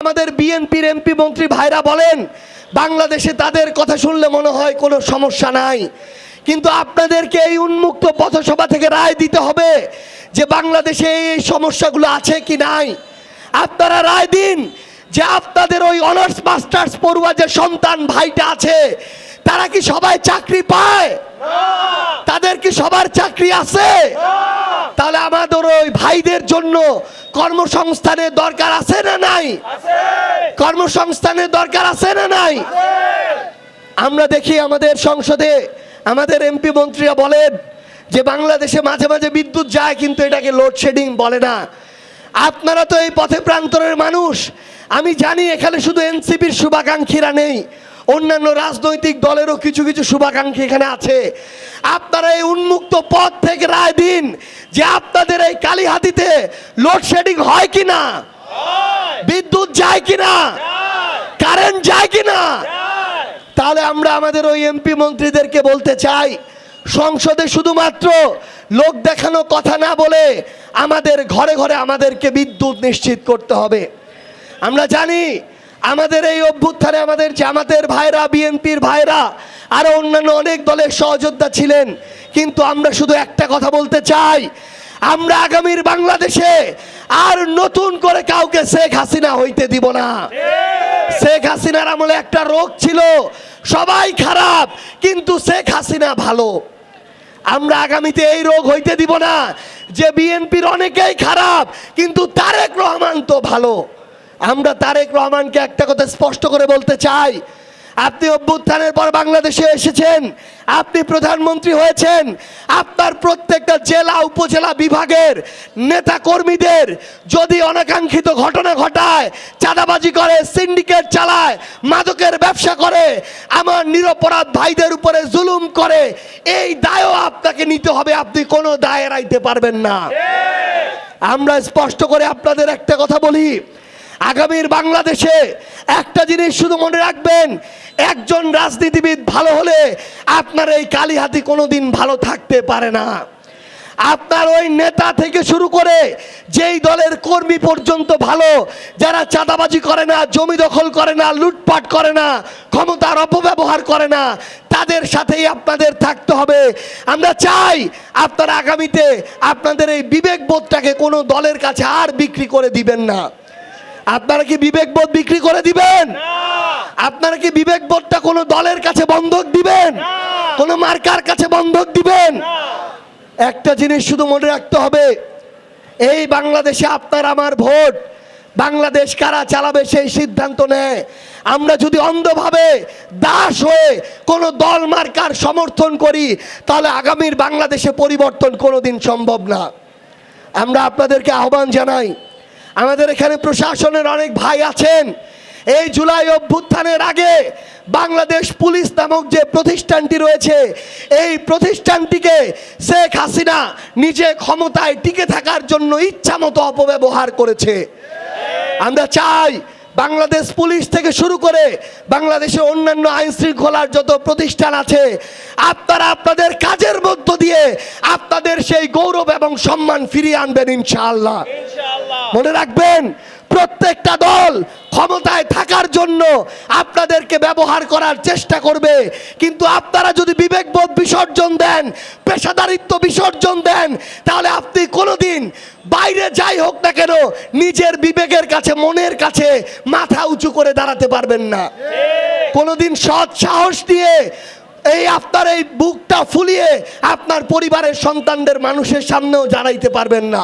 আমাদের বিএনপির এমপি মন্ত্রী ভাইরা বলেন বাংলাদেশে তাদের কথা শুনলে মনে হয় কোনো সমস্যা নাই, কিন্তু আপনাদেরকে এই উন্মুক্ত পথসভা থেকে রায় দিতে হবে যে বাংলাদেশে এই সমস্যাগুলো আছে কি নাই। আপনারা রায় দিন যে আপনাদের ওই অনার্স মাস্টার্স পড়ুয়া যে সন্তান ভাইটা আছে তারা কি সবাই চাকরি পায়? তাদের কি সবার চাকরি আছে? তাহলে আমাদের ওই ভাইদের জন্য কর্মসংস্থানের দরকার আছে না নাই? কর্মসংস্থানের দরকার আছে না নাই? আমরা দেখি আমাদের সংসদে আমাদের এমপি মন্ত্রীরা বলেন যে বাংলাদেশে মাঝে মাঝে বিদ্যুৎ যায় কিন্তু এটাকে লোডশেডিং বলে না। আপনারা তো এই পথে প্রান্তরের মানুষ, আমি জানি এখানে শুধু এনসিপির শুভাকাঙ্ক্ষীরা নেই, অন্যান্য রাজনৈতিক দলেরও কিছু কিছু শুভাকাঙ্ক্ষী এখানে আছে। আপনারা এই উন্মুক্ত পথ থেকে রায় দিন যে আপনাদের এই কালীহাতিতে লোডশেডিং হয় কিনা, বিদ্যুৎ যায় কিনা, কারেন্ট যায় কিনা। তাহলে আমরা আমাদের ওই এমপি মন্ত্রীদেরকে বলতে চাই, সংসদে শুধুমাত্র লোক দেখানো কথা না বলে আমাদের ঘরে ঘরে আমাদেরকে বিদ্যুৎ নিশ্চিত করতে হবে। আমরা জানি আমাদের এই অভ্যুত্থানে আমাদের জামাতের ভাইরা, বিএনপির ভাইরা, আরো অন্যান্য অনেক দলের সহযোদ্ধা ছিলেন, কিন্তু আমরা শুধু একটা কথা বলতে চাই, আমরা আগামীর বাংলাদেশে আর নতুন করে কাউকে শেখ হাসিনা হইতে দিব না। শেখ হাসিনার আমলে একটা রোগ ছিল, সবাই খারাপ কিন্তু শেখ হাসিনা ভালো। আমরা আগামীতে এই রোগ হইতে দিব না যে বিএনপির অনেকেই খারাপ কিন্তু তারেক রহমান তো ভালো। আমরা তারেক রহমানকে একটা কথা স্পষ্ট করে বলতে চাই, আপনি অভ্যুত্থানের পর বাংলাদেশে এসেছেন, আপনি প্রধানমন্ত্রী হয়েছেন, আপনার প্রত্যেকটা জেলা উপজেলা বিভাগের নেতা কর্মীদের যদি অনাকাঙ্ক্ষিত ঘটনা ঘটায়, চাঁদাবাজি করে, সিন্ডিকেট চালায়, মাদকের ব্যবসা করে, আমার নিরপরাধ ভাইদের উপরে জুলুম করে, এই দায়ও আপনাকে নিতে হবে, আপনি কোনো দায় এড়াইতে পারবেন না। আমরা স্পষ্ট করে আপনাদের একটা কথা বলি, আগামীর বাংলাদেশে একটা জিনিস শুধু মনে রাখবেন, একজন রাজনীতিবিদ ভালো হলে আপনার এই কালীহাতি কোনোদিন ভালো থাকতে পারে না। আপনার ওই নেতা থেকে শুরু করে যেই দলের কর্মী পর্যন্ত ভালো, যারা চাঁদাবাজি করে না, জমি দখল করে না, লুটপাট করে না, ক্ষমতার অপব্যবহার করে না, তাদের সাথেই আপনাদের থাকতে হবে। আমরা চাই আপনারা আগামীতে আপনাদের এই বিবেকবোধটাকে কোনো দলের কাছে আর বিক্রি করে দিবেন না। আপনারা কি বিবেকবোধ বিক্রি করে দিবেন? আপনারা কি বিবেকবোধটা কোনো দলের কাছে বন্ধক দিবেন? কোনো মার্কার কাছে বন্ধক দিবেন? একটা জিনিস শুধু মনে রাখতে হবে, এই বাংলাদেশে আপনার আমার ভোট, বাংলাদেশ কারা চালাবে সেই সিদ্ধান্ত নেয়। আমরা যদি অন্ধভাবে দাস হয়ে কোনো দল মার্কার সমর্থন করি তাহলে আগামীর বাংলাদেশে পরিবর্তন কোনোদিন সম্ভব না। আমরা আপনাদেরকে আহ্বান জানাই, আমাদের এখানে প্রশাসনের অনেক ভাই আছেন, এই জুলাই অভ্যুত্থানের আগে বাংলাদেশ পুলিশ নামক যে প্রতিষ্ঠানটি রয়েছে, এই প্রতিষ্ঠানটিকে শেখ হাসিনা নিজে ক্ষমতায় টিকে থাকার জন্য ইচ্ছামতো অপব্যবহার করেছে। আমরা চাই বাংলাদেশ পুলিশ থেকে শুরু করে বাংলাদেশের অন্যান্য আইন শৃঙ্খলার যত প্রতিষ্ঠান আছে, আপনারা আপনাদের কাজের মধ্য দিয়ে আপনাদের সেই গৌরব এবং সম্মান ফিরিয়ে আনবেন ইনশাআল্লাহ। মনে রাখবেন, প্রত্যেকটা দল ক্ষমতায় থাকার জন্য আপনাদেরকে ব্যবহার করার চেষ্টা করবে, কিন্তু আপনারা যদি বিবেকবোধ বিসর্জন দেন, পেশাদারিত্ব বিসর্জন দেন, তাহলে আপনি কোনোদিন বাইরে যাই হোক না কেন নিজের বিবেকের কাছে, মনের কাছে মাথা উঁচু করে দাঁড়াতে পারবেন না। কোনোদিন সৎ সাহস দিয়ে এই আপনার এই বুকটা ফুলিয়ে আপনার পরিবারের সন্তানদের মানুষের সামনেও দাঁড়াইতে পারবেন না।